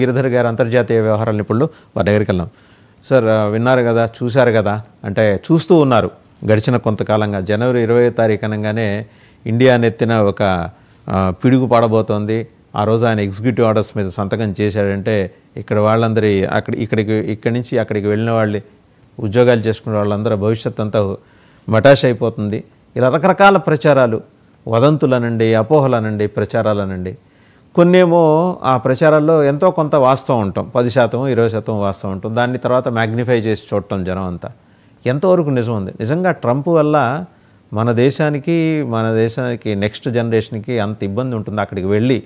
గిరిధర్ గారు అంతర్జాతీయ వ్యవహారాల నిపుణులు వారి దగ్గరికి వెళ్ళాం. సార్ విన్నారు కదా, చూశారు కదా, అంటే చూస్తూ ఉన్నారు గడిచిన కొంతకాలంగా. జనవరి 20వ తారీఖు అనగానే ఇండియా నెత్తిన ఒక పిడుగు పడబోతోంది. ఆ రోజు ఆయన ఎగ్జిక్యూటివ్ ఆర్డర్స్ మీద సంతకం చేశాడంటే ఇక్కడ వాళ్ళందరి ఇక్కడి నుంచి అక్కడికి వెళ్ళిన వాళ్ళు, ఉద్యోగాలు చేసుకునే వాళ్ళందరూ భవిష్యత్ అంతా మటాష్ అయిపోతుంది. ఇలా రకరకాల ప్రచారాలు, వదంతులనండి, అపోహలనండి, ప్రచారాలనండి. కొన్నేమో ఆ ప్రచారాల్లో ఎంతో కొంత వాస్తవం ఉంటాం, 10%, 20% వాస్తవం ఉంటుంది. దాన్ని తర్వాత మ్యాగ్నిఫై చేసి చూడటం జనం అంతా. ఎంతవరకు నిజం ఉంది? నిజంగా ట్రంప్ వల్ల మన దేశానికి నెక్స్ట్ జనరేషన్కి అంత ఇబ్బంది ఉంటుంది అక్కడికి వెళ్ళి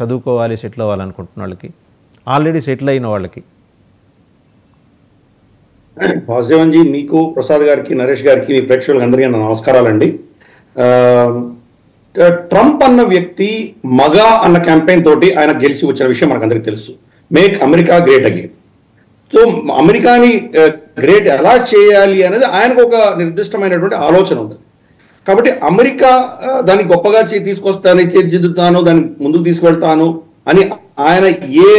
చదువుకోవాలి, సెటిల్ అవ్వాలనుకుంటున్న వాళ్ళకి, ఆల్రెడీ సెటిల్ అయిన వాళ్ళకి? వాసుదేవన్ జీ, మీకు, ప్రసాద్ గారికి, నరేష్ గారికి, మీ ప్రేక్షకులకు అందరికీ నా నమస్కారాలండి. ట్రంప్ అన్న వ్యక్తి మగా అన్న క్యాంపెయిన్ తోటి ఆయన గెలిచి వచ్చిన విషయం మనకు అందరికీ తెలుసు. Make America great again. So అమెరికాని గ్రేట్ ఎలా చేయాలి అనేది ఆయనకు ఒక నిర్దిష్టమైనటువంటి ఆలోచన ఉంది. కాబట్టి అమెరికా దాన్ని గొప్పగా తీసుకొస్తాను, తీర్చిదిద్దుతాను, దాన్ని ముందుకు తీసుకెళ్తాను అని ఆయన ఏ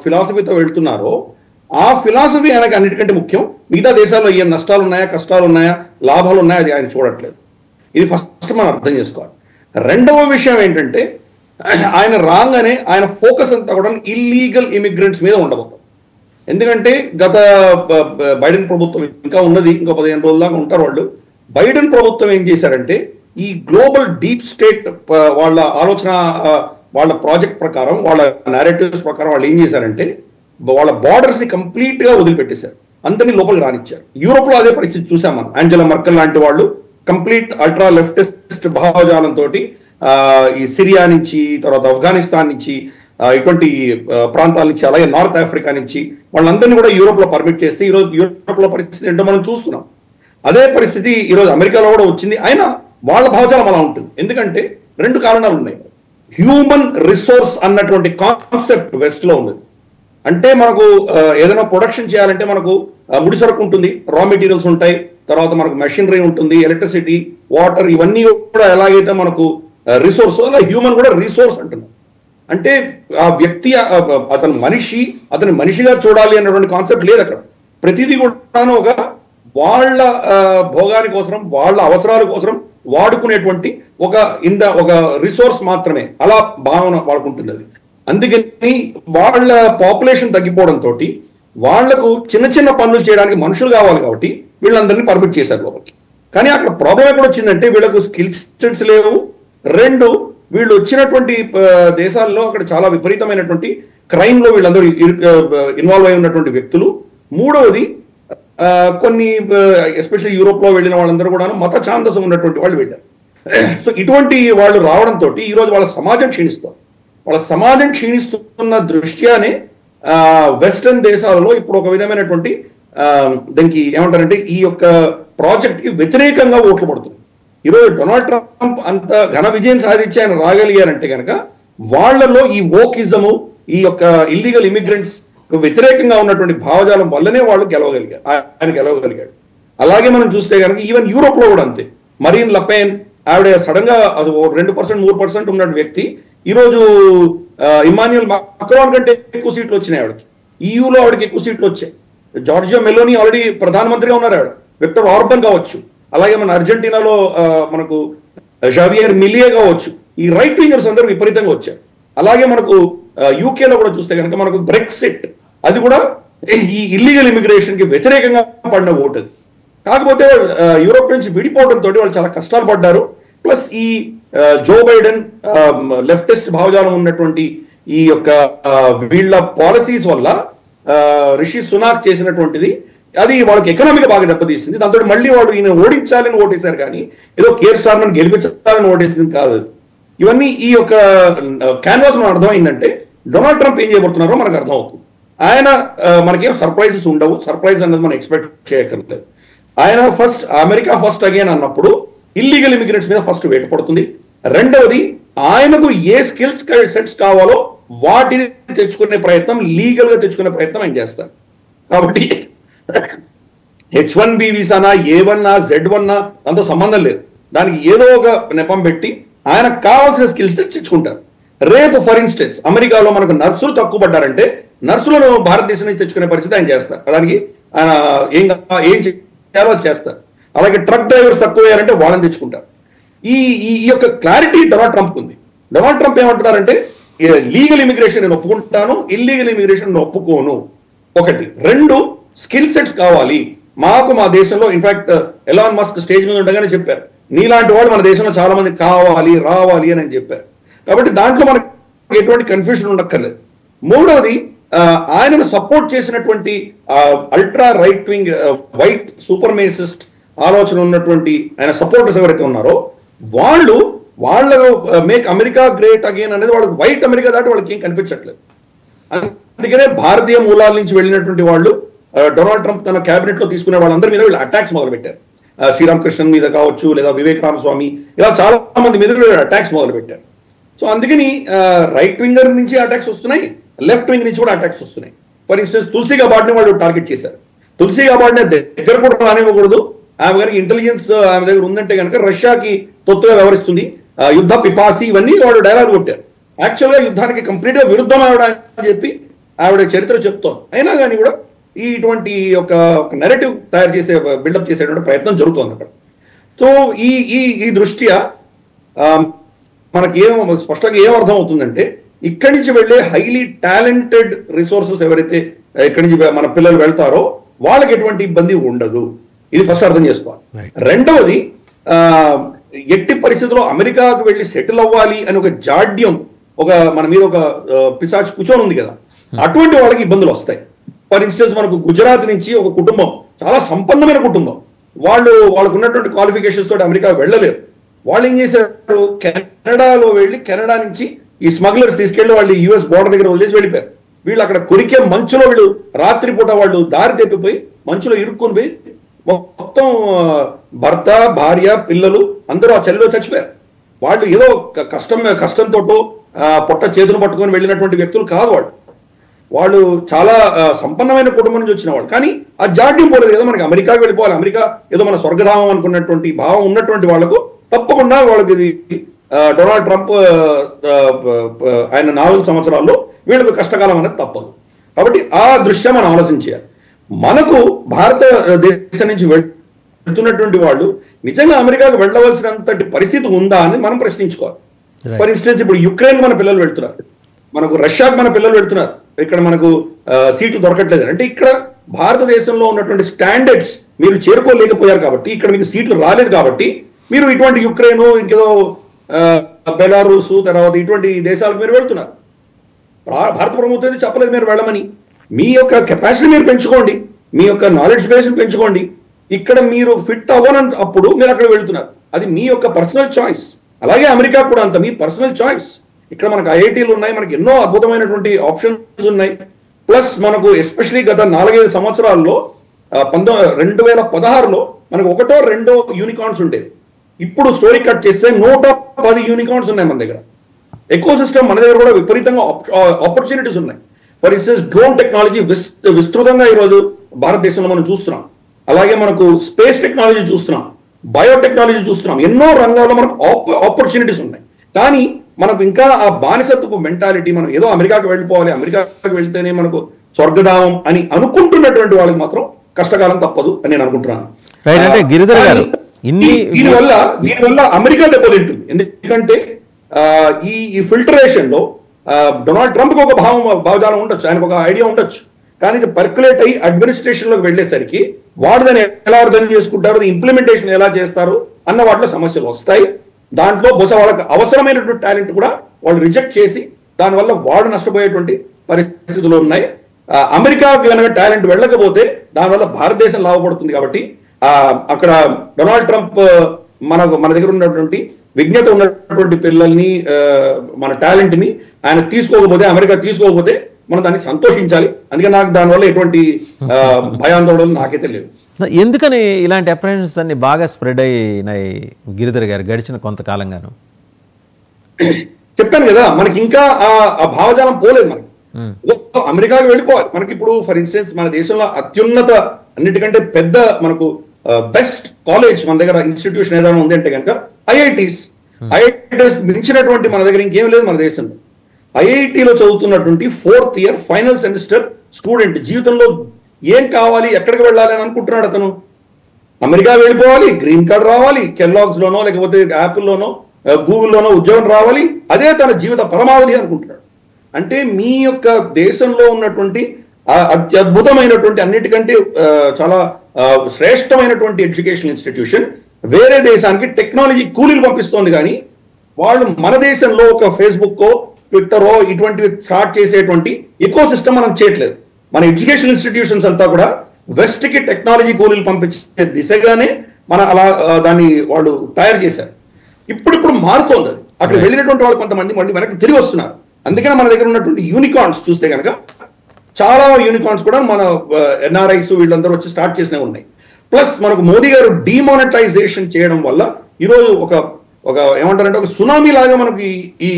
ఫిలాసఫీతో వెళ్తున్నారో ఆ ఫిలాసఫీ ఆయనకు అన్నిటికంటే ముఖ్యం. మిగతా దేశాల్లో ఏ నష్టాలు ఉన్నాయా, కష్టాలు ఉన్నాయా, లాభాలు ఉన్నాయా, అది ఆయన చూడట్లేదు. ఇది ఫస్ట్ మనం అర్థం చేసుకోవాలి. రెండవ విషయం ఏంటంటే, ఆయన రాగానే ఆయన ఫోకస్ అంతా కూడా ఇల్లీగల్ ఇమిగ్రెంట్స్ మీద ఉండబోతాం. ఎందుకంటే గత బైడెన్ ప్రభుత్వం ఇంకా ఉన్నది, ఇంకో 15 రోజుల దాకా ఉంటారు వాళ్ళు. బైడెన్ ప్రభుత్వం ఏం చేశారంటే, ఈ గ్లోబల్ డీప్ స్టేట్ వాళ్ళ ఆలోచన, వాళ్ళ ప్రాజెక్ట్ ప్రకారం, వాళ్ళ నారేటివ్స్ ప్రకారం వాళ్ళు ఏం చేశారంటే, వాళ్ళ బార్డర్స్ని కంప్లీట్గా వదిలిపెట్టేశారు, అందరినీ లోపలికి రానిచ్చారు. యూరోప్లో అదే పరిస్థితి చూసాం మనం. యాంజెలా మర్కెల్ లాంటి వాళ్ళు కంప్లీట్ అల్ట్రా లెఫ్టిస్ట్ భావజాలంతో ఈ సిరియా నుంచి, తర్వాత ఆఫ్ఘనిస్తాన్ నుంచి, ఇటువంటి ప్రాంతాల నుంచి, అలాగే నార్త్ ఆఫ్రికా నుంచి వాళ్ళందరినీ కూడా యూరోప్లో పర్మిట్ చేస్తే ఈరోజు యూరోప్లో పరిస్థితి ఏంటో మనం చూస్తున్నాం. అదే పరిస్థితి ఈరోజు అమెరికాలో కూడా వచ్చింది. అయినా వాళ్ళ భావజాలం అలా ఉంటుంది. ఎందుకంటే 2 కారణాలు ఉన్నాయి. హ్యూమన్ రిసోర్స్ అన్నటువంటి కాన్సెప్ట్ వెస్ట్లో ఉంది. అంటే మనకు ఏదైనా ప్రొడక్షన్ చేయాలంటే మనకు ముడిసరుకు ఉంటుంది, రా మెటీరియల్స్ ఉంటాయి, తర్వాత మనకు మెషినరీ ఉంటుంది, ఎలక్ట్రిసిటీ, వాటర్, ఇవన్నీ కూడా ఎలాగైతే మనకు రిసోర్స్, అలా హ్యూమన్ కూడా రిసోర్స్ అంటున్నాం. అంటే ఆ వ్యక్తి, అతని మనిషిగా చూడాలి అన్నటువంటి కాన్సెప్ట్ లేదు అక్కడ. ప్రతిదీ కూడా ఒక వాళ్ళ భోగాని కోసం, వాళ్ళ అవసరాల కోసం వాడుకునేటువంటి ఒక రిసోర్స్ మాత్రమే, అలా భావన వాళ్ళకుంటుంది. అది అందుకని వాళ్ళ పాపులేషన్ తగ్గిపోవడంతో వాళ్లకు చిన్న చిన్న పనులు చేయడానికి మనుషులు కావాలి. కాబట్టి వీళ్ళందరినీ పర్మిట్ చేశారు లోపలికి. కానీ అక్కడ ప్రాబ్లం ఎక్కడ వచ్చిందంటే, వీళ్ళకు స్కిల్ సెట్స్ లేవు. 2, వీళ్ళు వచ్చినటువంటి దేశాల్లో అక్కడ చాలా విపరీతమైనటువంటి క్రైమ్లో వీళ్ళందరూ ఇన్వాల్వ్ అయి ఉన్నటువంటి వ్యక్తులు. 3వది, కొన్ని ఎస్పెషల్లీ యూరోప్లో వెళ్ళిన వాళ్ళందరూ కూడా మత ఛాందసం ఉన్నటువంటి వాళ్ళు వెళ్ళారు. సో ఇటువంటి వాళ్ళు రావడంతో ఈరోజు వాళ్ళ సమాజం క్షీణిస్తారు. వాళ్ళ సమాజం క్షీణిస్తున్న దృష్ట్యానే వెస్టర్న్ దేశాలలో ఇప్పుడు ఒక విధమైనటువంటి దానికి ఏమంటారంటే, ఈ యొక్క ప్రాజెక్ట్కి వ్యతిరేకంగా ఓట్లు పడుతుంది. ఈరోజు డొనాల్డ్ ట్రంప్ అంత ఘన విజయం సాధించి ఆయన రాగలిగారంటే కనుక వాళ్లలో ఈ వోకిజము, ఈ యొక్క ఇల్లీగల్ ఇమిగ్రెంట్స్ వ్యతిరేకంగా ఉన్నటువంటి భావజాలం వల్లనే వాళ్ళు ఆయన గెలవగలిగాడు. అలాగే మనం చూస్తే కనుక ఈవెన్ యూరోప్లో కూడా అంతే. మరీన్ లపెన్, ఆవిడ సడన్ గా 2%, 3% ఉన్న వ్యక్తి ఈరోజు ఇమాన్యుయల్ మాక్రాన్ కంటే ఎక్కువ సీట్లు వచ్చినాయి ఆవిడకి. ఈయూలో ఆవిడకి ఎక్కువ సీట్లు వచ్చాయి. జార్జియా మెలోనీ ఆల్రెడీ ప్రధానమంత్రిగా ఉన్నారు ఆవిడ. విక్టర్ ఆర్బన్ కావచ్చు, అలాగే మన అర్జెంటీనాలో మనకు జావియర్ మిలియే కావచ్చు. ఈ రైట్ వింగర్స్ అందరూ విపరీతంగా వచ్చారు. అలాగే మనకు యూకేలో కూడా చూస్తే కనుక మనకు బ్రెక్సిట్, అది కూడా ఈ ఇల్లీగల్ ఇమిగ్రేషన్ కి వ్యతిరేకంగా పడిన ఓటు అది. కాకపోతే యూరోప్ నుంచి విడిపోవడంతో వాళ్ళు చాలా కష్టాలు పడ్డారు. ప్లస్ ఈ జో బైడెన్ లెఫ్టిస్ట్ భావజాలం ఉన్నటువంటి ఈ యొక్క వీళ్ళ పాలసీస్ వల్ల రిషి సునాక్ చేసినటువంటిది అది వాళ్ళకి ఎకనామిక్ బాగా దెబ్బతీసింది. దాంతో మళ్ళీ వాళ్ళు ఈయన ఓడించాలని ఓటేశారు, కానీ ఏదో కేర్ స్టార్మన్ గెలిపించాలని ఓటేసింది కాదు. ఇవన్నీ ఈ యొక్క క్యాన్వాస్ మనం అర్థమైందంటే డొనాల్డ్ ట్రంప్ ఏం చేయబోతున్నారో మనకు అర్థమవుతుంది. ఆయన మనకేం సర్ప్రైజెస్ ఉండవు. సర్ప్రైజ్ అనేది మనం ఎక్స్పెక్ట్ చేయక్కర్లేదు. ఆయన అమెరికా ఫస్ట్ అగైన్ అన్నప్పుడు ఇల్లీగల్ ఇమిగ్రెంట్స్ మీద ఫస్ట్ వేటు పడుతుంది. 2వది, ఆయనకు ఏ స్కిల్స్ సెట్స్ కావాలో వాటిని తెచ్చుకునే ప్రయత్నం, లీగల్ గా తెచ్చుకునే ప్రయత్నం ఆయన చేస్తారు. కాబట్టి H1B వీసానా, A1, Z1 అంత సంబంధం లేదు. దానికి ఏదో ఒక నెపం పెట్టి ఆయనకు కావాల్సిన స్కిల్ సెట్స్ తెచ్చుకుంటారు. రేపు ఫర్ ఇన్స్టెన్స్ అమెరికాలో మనకు నర్సులు తక్కువ పడ్డారంటే నర్సులను భారతదేశం నుంచి తెచ్చుకునే పరిస్థితి ఆయన చేస్తారు. దానికి ఆయన ఏం చేయాలో అది చేస్తారు. అలాగే ట్రక్ డ్రైవర్స్ తక్కువయ్యారంటే వాళ్ళని తెచ్చుకుంటారు. ఈ ఈ యొక్క క్లారిటీ డొనాల్డ్ ట్రంప్ ఉంది. డొనాల్డ్ ట్రంప్ ఏమంటున్నారంటే లీగల్ ఇమిగ్రేషన్ నేను ఒప్పుకుంటాను, ఇల్లీగల్ ఇమిగ్రేషన్ నేను ఒప్పుకోను. ఒకటి. రెండు, స్కిల్ సెట్స్ కావాలి మాకు మా దేశంలో. ఇన్ఫాక్ట్ ఎలాన్ మస్క్ స్టేజ్ మీద ఉండగానే చెప్పారు, నీలాంటి వాళ్ళు మన దేశంలో చాలా మంది కావాలి రావాలి అని చెప్పారు. కాబట్టి దాంట్లో మనకు ఎటువంటి కన్ఫ్యూజన్ ఉండక్కర్లేదు. మూడవది, ఆయనను సపోర్ట్ చేసినటువంటి అల్ట్రా రైట్ వింగ్ వైట్ సూపర్మేసిస్ట్ ఆలోచన ఉన్నటువంటి ఆయన సపోర్టర్స్ ఎవరైతే ఉన్నారో వాళ్ళు మేక్ అమెరికా గ్రేట్ అగైన్ అనేది వాళ్ళకి వైట్ అమెరికా దాటి వాళ్ళకి ఏం కనిపించట్లేదు. అందుకనే భారతీయ మూలాల నుంచి వెళ్ళినటువంటి వాళ్ళు డొనాల్డ్ ట్రంప్ తన క్యాబినెట్ లో తీసుకునే వాళ్ళందరి మీద వీళ్ళు అటాక్స్ మొదలు పెట్టారు. శ్రీరామ్ కృష్ణన్ మీద కావచ్చు, లేదా వివేక్ రామస్వామి, ఇలా చాలా మంది మీద అటాక్స్ మొదలు పెట్టారు. సో అందుకని రైట్ వింగర్ నుంచి అటాక్స్ వస్తున్నాయి, లెఫ్ట్ వింగ్ నుంచి కూడా అటాక్స్ వస్తున్నాయి. ఫర్ ఇన్స్టెన్స్ తులసి గబార్డ్ని వాళ్ళు టార్గెట్ చేశారు. తులసి గబార్డ్ని దగ్గర కూడా రానివ్వకూడదు, ఆమె గారికి ఇంటెలిజెన్స్ ఆమె దగ్గర ఉందంటే కనుక రష్యాకి తొత్తుగా వ్యవహరిస్తుంది, యుద్ధ పిపాసి, ఇవన్నీ వాళ్ళు డైలాగ్ కొట్టారు. యాక్చువల్గా యుద్ధానికి కంప్లీట్ గా విరుద్ధం అని చెప్పి ఆవిడ చరిత్ర చెప్తోంది. అయినా కానీ కూడా ఇటువంటి ఒక నెరేటివ్ తయారు చేసే బిల్డప్ చేసేటువంటి ప్రయత్నం జరుగుతోంది అక్కడ. సో ఈ దృష్ట్యా మనకి స్పష్టంగా ఏం అర్థం అవుతుందంటే, ఇక్కడి నుంచి వెళ్ళే హైలీ టాలెంటెడ్ రిసోర్సెస్ ఎవరైతే ఇక్కడి నుంచి మన పిల్లలు వెళ్తారో వాళ్ళకి ఎటువంటి ఇబ్బంది ఉండదు. ఇది ఫస్ట్ అర్థం చేసుకోవాలి. రెండవది, ఎట్టి పరిస్థితుల్లో అమెరికాకు వెళ్ళి సెటిల్ అవ్వాలి అని ఒక జాడ్యం మన మీద ఒక పిశాచి కూర్చొని ఉంది కదా, అటువంటి వాళ్ళకి ఇబ్బందులు వస్తాయి. ఫర్ ఇన్స్టెన్స్ మనకు గుజరాత్ నుంచి ఒక కుటుంబం, చాలా సంపన్నమైన కుటుంబం, వాళ్ళకు ఉన్నటువంటి క్వాలిఫికేషన్స్ తోటి అమెరికా వెళ్ళలేరు. వాళ్ళు ఏం చేశారు, కెనడాలో వెళ్ళి కెనడా నుంచి ఈ స్మగ్లర్స్ తీసుకెళ్లి వాళ్ళు యుఎస్ బోర్డర్ దగ్గర వదిలేసి వెళ్ళిపోయారు. వీళ్ళు అక్కడ కొరికే మంచులో వీళ్ళు రాత్రిపూట వాళ్ళు దారి తెప్పిపోయి మంచులో ఇరుక్కుని పోయి మొత్తం భర్త భార్య పిల్లలు అందరూ ఆ చలిలో చచ్చిపోయారు. వాళ్ళు ఏదో కష్టంతో పొట్ట చేతులు పట్టుకొని వెళ్ళినటువంటి వ్యక్తులు కాదు వాళ్ళు చాలా సంపన్నమైన కుటుంబం నుంచి వచ్చిన వాళ్ళు. కానీ ఆ జాడ్యం పోలేదు కదా, మనకి అమెరికాకి వెళ్ళిపోవాలి, అమెరికా ఏదో మన స్వర్గధామం అనుకున్నటువంటి భావం ఉన్నటువంటి వాళ్ళకు తప్పకుండా వాళ్ళకి ఇది డొనాల్డ్ ట్రంప్ ఆయన 4 సంవత్సరాల్లో వీళ్ళకు కష్టకాలం అనేది తప్పదు. కాబట్టి ఆ దృష్ట్యా మనం ఆలోచించాలి. మనకు భారతదేశం నుంచి వెళ్తున్నటువంటి వాళ్ళు నిజంగా అమెరికాకు వెళ్ళవలసినంతటి పరిస్థితి ఉందా అని మనం ప్రశ్నించుకోవాలి. ఫర్ ఇన్స్టెన్స్ ఇప్పుడు యుక్రెయిన్ మన పిల్లలు వెళ్తున్నారు, మనకు రష్యాకు మన పిల్లలు వెళ్తున్నారు, ఇక్కడ మనకు సీట్లు దొరకట్లేదు అంటే ఇక్కడ భారతదేశంలో ఉన్నటువంటి స్టాండర్డ్స్ మీరు చేరుకోలేకపోయారు కాబట్టి, ఇక్కడ మీకు సీట్లు రాలేదు కాబట్టి మీరు ఇటువంటి యుక్రెయిన్, ఇంకేదో బెలారూస్, తర్వాత ఇటువంటి దేశాలకు మీరు వెళ్తున్నారు. భారత ప్రభుత్వం చెప్పలేదు మీరు వెళ్ళమని. మీ యొక్క కెపాసిటీ మీరు పెంచుకోండి, మీ యొక్క నాలెడ్జ్ బేస్ పెంచుకోండి. ఇక్కడ మీరు ఫిట్ అవ్వనంత అప్పుడు మీరు అక్కడ వెళ్తున్నారు, అది మీ యొక్క పర్సనల్ చాయిస్. అలాగే అమెరికా కూడా అంత మీ పర్సనల్ చాయిస్. ఇక్కడ మనకు ఐఐటీలు ఉన్నాయి, మనకి ఎన్నో అద్భుతమైనటువంటి ఆప్షన్స్ ఉన్నాయి. ప్లస్ మనకు ఎస్పెషలీ గత 4-5 సంవత్సరాల్లో 2016లో మనకు 1-2 యూనికార్న్స్ ఉండేవి. ఇప్పుడు స్టోరీ కట్ చేస్తే 110 యూనికార్న్స్ ఉన్నాయి మన దగ్గర. ఎకో సిస్టమ్ మన దగ్గర కూడా విపరీతంగా ఆపర్చునిటీస్ ఉన్నాయి. ఫర్ ఇన్స్టెన్స్ డ్రోన్ టెక్నాలజీ విస్తృతంగా ఈరోజు భారతదేశంలో మనం చూస్తున్నాం. అలాగే మనకు స్పేస్ టెక్నాలజీ చూస్తున్నాం, బయోటెక్నాలజీ చూస్తున్నాం. ఎన్నో రంగాల్లో మనకు ఆపర్చునిటీస్ ఉన్నాయి. కానీ మనకు ఇంకా ఆ బానిసత్వపు మెంటాలిటీ, మనం ఏదో అమెరికాకు వెళ్ళిపోవాలి, అమెరికాకు వెళ్తేనే మనకు స్వర్గధామం అని అనుకుంటున్నటువంటి వాళ్ళకి మాత్రం కష్టకాలం తప్పదు అని నేను అనుకుంటున్నాను. దీనివల్ల అమెరికా దెబ్బతింటుంది. ఎందుకంటే ఈ ఫిల్టరేషన్ లో డొనాల్డ్ ట్రంప్ కి ఒక భావజాలం ఉండొచ్చు, ఆయనకు ఒక ఐడియా ఉండొచ్చు. కానీ ఇది పర్కులేట్ అయ్యి అడ్మినిస్ట్రేషన్ లోకి వెళ్లేసరికి వాడు దాన్ని ఎలా అర్థం చేసుకుంటారు, ఇంప్లిమెంటేషన్ ఎలా చేస్తారు అన్న వాటిలో సమస్యలు వస్తాయి. దాంట్లో బహుశా వాళ్ళకి అవసరమైనటువంటి టాలెంట్ కూడా వాళ్ళు రిజెక్ట్ చేసి దానివల్ల వాడు నష్టపోయేటువంటి పరిస్థితులు ఉన్నాయి. అమెరికాకు కనుక టాలెంట్ వెళ్ళకపోతే దానివల్ల భారతదేశం లాభపడుతుంది. కాబట్టి అక్కడ డొనాల్డ్ ట్రంప్ మన దగ్గర ఉన్నటువంటి విజ్ఞత ఉన్నటువంటి పిల్లల్ని, మన టాలెంట్ ని ఆయన తీసుకోకపోతే, అమెరికా తీసుకోకపోతే మనం దాన్ని సంతోషించాలి. అందుకే నాకు దానివల్ల ఎటువంటి భయాందోళనలు నాకైతే లేవు. ఎందుకని ఇలాంటి అప్రహెన్షన్స్ అన్ని బాగా స్ప్రెడ్ అయినాయి గిరిధర్ గారు గడిచిన కొంతకాలంగాను? చెప్పాను కదా, మనకి ఇంకా ఆ భావజాలం పోలేదు. మనకి అమెరికాకి వెళ్ళిపోవాలి. మనకి ఇప్పుడు ఫర్ ఇన్స్టెన్స్ మన దేశంలో అత్యున్నత అన్నిటికంటే పెద్ద మనకు బెస్ట్ కాలేజ్ మన దగ్గర ఇన్స్టిట్యూషన్ ఏదైనా ఉంది అంటే కనుక ఐఐటీస్ మించినటువంటి మన దగ్గర ఇంకేం లేదు మన దేశంలో. ఐఐటిలో చదువుతున్నటువంటి 4th year final semester student జీవితంలో ఏం కావాలి, ఎక్కడికి వెళ్ళాలి అని అనుకుంటున్నాడు అతను. అమెరికా వెళ్ళిపోవాలి, గ్రీన్ కార్డ్ రావాలి, కెల్లాగ్స్ లోనో లేకపోతే యాపిల్లోనో గూగుల్లోనో ఉద్యోగం రావాలి, అదే తన జీవిత పరమావధి అనుకుంటున్నాడు. అంటే మీ యొక్క దేశంలో ఉన్నటువంటి అత్యద్భుతమైనటువంటి అన్నిటికంటే చాలా శ్రేష్టమైనటువంటి ఎడ్యుకేషన్ ఇన్స్టిట్యూషన్ వేరే దేశానికి టెక్నాలజీ కూలీలు పంపిస్తోంది, కానీ వాళ్ళు మన దేశంలో ఒక ఫేస్బుక్కో ట్విట్టరో ఇటువంటివి స్టార్ట్ చేసేటువంటి ఎకో సిస్టమ్ మనం చేయట్లేదు. మన ఎడ్యుకేషన్ ఇన్స్టిట్యూషన్స్ అంతా కూడా వెస్ట్ కి టెక్నాలజీ కూలీలు పంపించే దిశగానే మన అలా దాన్ని వాళ్ళు తయారు చేశారు. ఇప్పుడు మారుతోంది అది. అక్కడ వెళ్ళినటువంటి వాళ్ళు కొంతమంది మళ్ళీ వెనక్కి తిరిగి వస్తున్నారు. అందుకనే మన దగ్గర ఉన్నటువంటి యూనికార్న్స్ చూస్తే కనుక చాలా యూనికార్న్స్ కూడా మన ఎన్ఆర్ఐస్ వీళ్ళందరూ వచ్చి స్టార్ట్ చేసినవి ఉన్నాయి. ప్లస్ మనకు మోదీ గారు డిమానిటైజేషన్ చేయడం వల్ల ఈరోజు ఒక ఏమంటారంటే ఒక సునామీ లాగా మనకి ఈ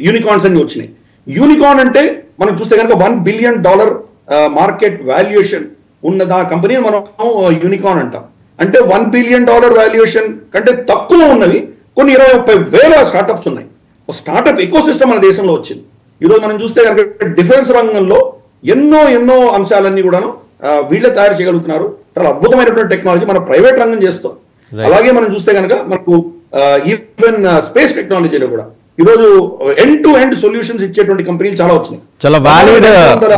యూనికార్న్స్ అన్ని వచ్చినాయి. యూనికార్న్ అంటే మనం చూస్తే కనుక $1 బిలియన్ మార్కెట్ వాల్యుయేషన్ ఉన్న ఆ కంపెనీని మనం యూనికార్న్ అంటాం. అంటే $1 బిలియన్ వాల్యుయేషన్ కంటే తక్కువ ఉన్నవి కొన్ని 20-30 స్టార్టప్స్ ఉన్నాయి. స్టార్టప్ ఎకో సిస్టమ్ మన దేశంలో వచ్చింది. ఈరోజు మనం చూస్తే కనుక డిఫెన్స్ రంగంలో ఎన్నో అంశాలన్నీ కూడాను వీళ్ళే తయారు చేయగలుగుతున్నారు. చాలా అద్భుతమైనటువంటి టెక్నాలజీ మన ప్రైవేట్ రంగం చేస్తాం. అలాగే మనం చూస్తే కనుక మనకు ఈవెన్ స్పేస్ టెక్నాలజీలో కూడా ఈరోజు ఎండ్ టు ఎండ్ సొల్యూషన్స్ ఇచ్చేటువంటి కంపెనీలు చాలా వచ్చినాయి. చాలా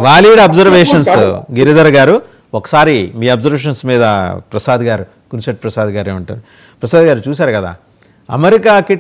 వాలిడ్ అబ్జర్వేషన్స్ గిరిధర్ గారు. ఒకసారి మీ అబ్జర్వేషన్స్ మీద ప్రసాద్ గారు, కునిశెట్టి ప్రసాద్ గారు ఏమంటారు? ప్రసాద్ గారు చూశారు కదా, అమెరికాకి